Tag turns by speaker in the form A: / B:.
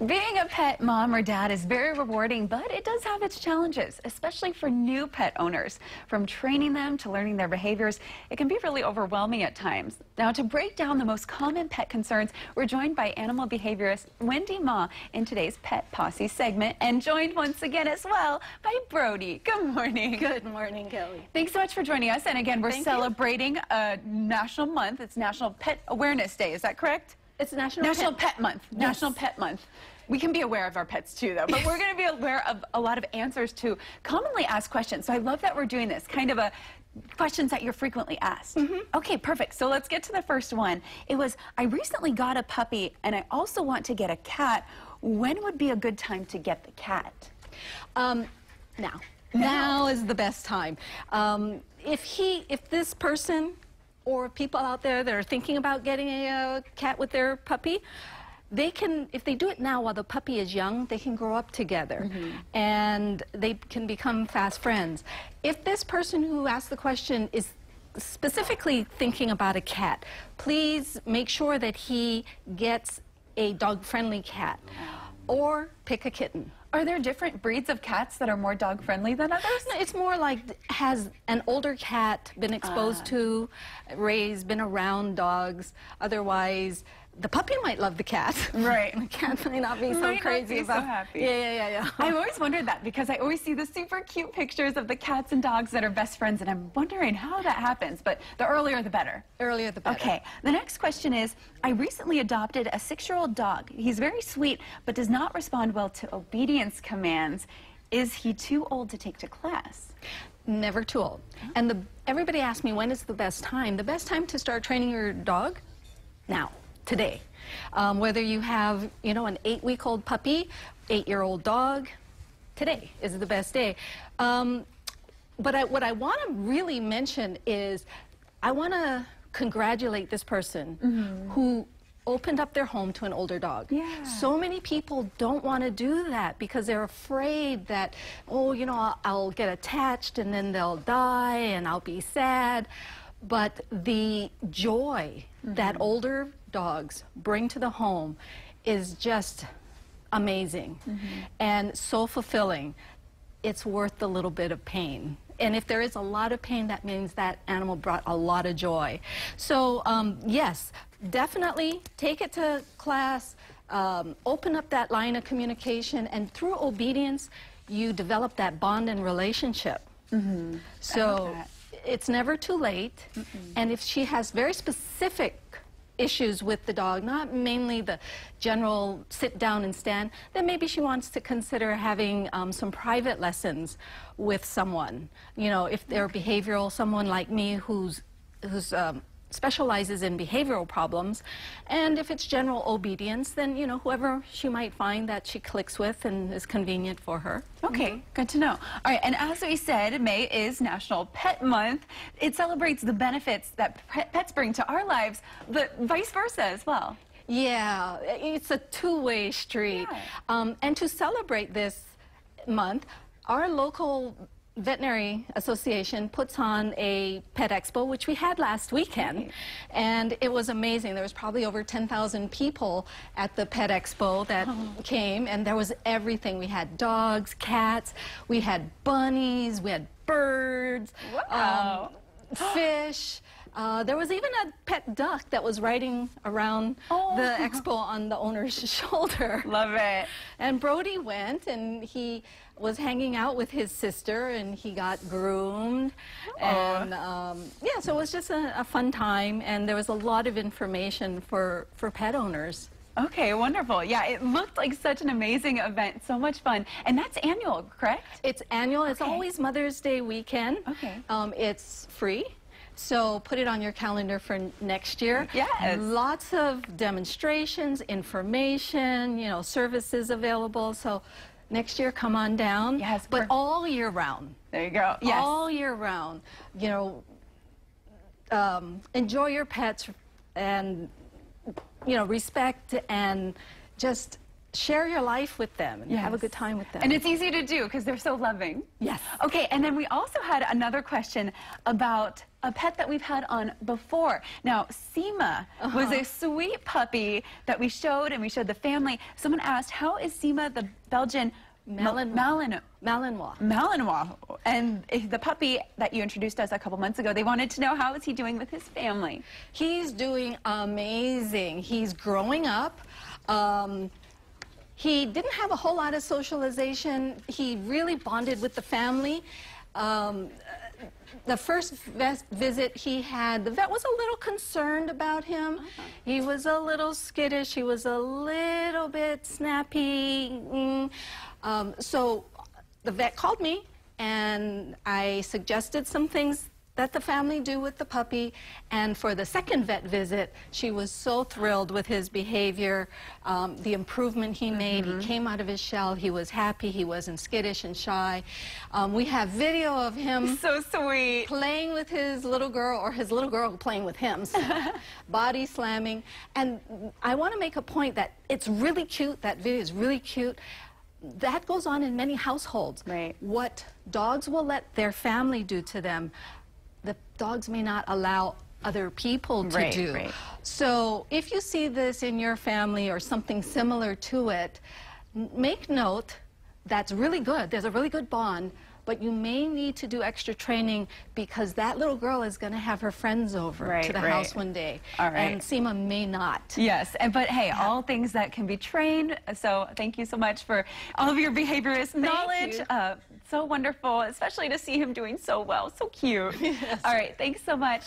A: Being a pet mom or dad is very rewarding, but it does have its challenges, especially for new pet owners. From training them to learning their behaviors, it can be really overwhelming at times. Now, to break down the most common pet concerns, we're joined by animal behaviorist Wendy Ma in today's Pet Posse segment, and joined once again as well by Brody. Good morning.
B: Good morning, Kelly.
A: Thanks so much for joining us. And again, we're celebrating a national month. It's National Pet Awareness Day. Is that correct?
B: It's National
A: Pet Month.
B: Yes.
A: National Pet Month. We can be aware of our pets too, though, but we're going to be aware of a lot of answers to commonly asked questions. So I love that we're doing this, kind of a questions that you're frequently asked. Okay, perfect. So let's get to the first one. It was, I recently got a puppy and I also want to get a cat. When would be a good time to get the cat?
B: Now is the best time. If this person or people out there that are thinking about getting a cat with their puppy, they can, if they do it now while the puppy is young, they can grow up together and they can become fast friends. If this person who asked the question is specifically thinking about a cat, please make sure that he gets a dog-friendly cat or pick a kitten.
A: Are there different breeds of cats that are more dog-friendly than others?
B: No, it's more like, has an older cat been exposed to, raised, been around dogs. Otherwise, the puppy might love the cat.
A: Right.
B: The cat might not be so crazy about.
A: So happy.
B: Yeah.
A: I've always wondered that because I always see the super cute pictures of the cats and dogs that are best friends, and I'm wondering how that happens. But the earlier the better.
B: Earlier the better.
A: Okay. The next question is, I recently adopted a 6-year-old dog. He's very sweet, but does not respond well to obedience commands. Is he too old to take to class?
B: Never too old. And everybody asks me, when is the best time? The best time to start training your dog? Now. Today. Whether you have, an 8-week-old puppy, 8-year-old dog, today is the best day. But what I want to really mention is I want to congratulate this person who opened up their home to an older dog.
A: Yeah.
B: So many people don't want to do that because they're afraid that, I'll get attached and then they'll die and I'll be sad. But the joy that older dogs bring to the home is just amazing and so fulfilling. It's worth the little bit of pain. And if there is a lot of pain, that means that animal brought a lot of joy. So yes, definitely take it to class, open up that line of communication, and through obedience, you develop that bond and relationship. So it's never too late. And if she has very specific issues with the dog, not mainly the general sit down and stand, then maybe she wants to consider having some private lessons with someone. If they're behavioral, someone like me who's specializes in behavioral problems. And if it's general obedience, then, whoever she might find that she clicks with and is convenient for her.
A: Okay, good to know. All right, and as we said, May is National Pet Month. It celebrates the benefits that pets bring to our lives, but vice versa as well.
B: Yeah, it's a two-way street.
A: Yeah.
B: And to celebrate this month, our local Veterinary Association puts on a pet expo, which we had last weekend, and it was amazing. There was probably over 10,000 people at the pet expo that came, and there was everything. We had dogs, cats, we had bunnies, we had birds, fish. There was even a pet duck that was riding around the expo on the owner's shoulder.
A: Love it.
B: And Brody went, and he was hanging out with his sister, and he got groomed. And yeah, so it was just a fun time, and there was a lot of information for pet owners.
A: Okay, wonderful. Yeah, it looked like such an amazing event, so much fun. And that's annual, correct?
B: It's annual. It's always Mother's Day weekend.
A: Okay.
B: It's free. So put it on your calendar for next year.
A: Yes.
B: Lots of demonstrations, information, services available. So next year, come on down.
A: Yes.
B: But all year round.
A: There you go. Yes.
B: All year round. Enjoy your pets and, respect and just share your life with them and have a good time with them.
A: And it's easy to do because they're so loving.
B: Yes.
A: Okay, and then we also had another question about a pet that we've had on before. Now, Seema was a sweet puppy that we showed, and we showed the family. Someone asked, how is Seema the Belgian
B: Malinois.
A: Malinois? And the puppy that you introduced us a couple months ago, they wanted to know, how is he doing with his family?
B: He's doing amazing. He's growing up. He didn't have a whole lot of socialization. He really bonded with the family. The first visit he had, the vet was a little concerned about him. He was a little skittish. He was a little bit snappy. So the vet called me, and I suggested some things that the family do with the puppy. And for the second vet visit, she was so thrilled with his behavior, the improvement he made. He came out of his shell. He was happy. He wasn't skittish and shy. We have video of him
A: So sweet.
B: playing with his little girl, or his little girl playing with him, so body slamming. And I want to make a point that it's really cute. That video is really cute. That goes on in many households.
A: Right.
B: What dogs will let their family do to them, the dogs may not allow other people to do.
A: Right.
B: So if you see this in your family or something similar to it, make note. That's really good. There's a really good bond, but you may need to do extra training, because that little girl is going to have her friends over to the house one day.
A: All right.
B: And Seema may not.
A: Yes, but hey, all things that can be trained. So thank you so much for all of your behaviorist knowledge.
B: You.
A: So wonderful, especially to see him doing so well. So cute. All right, thanks so much.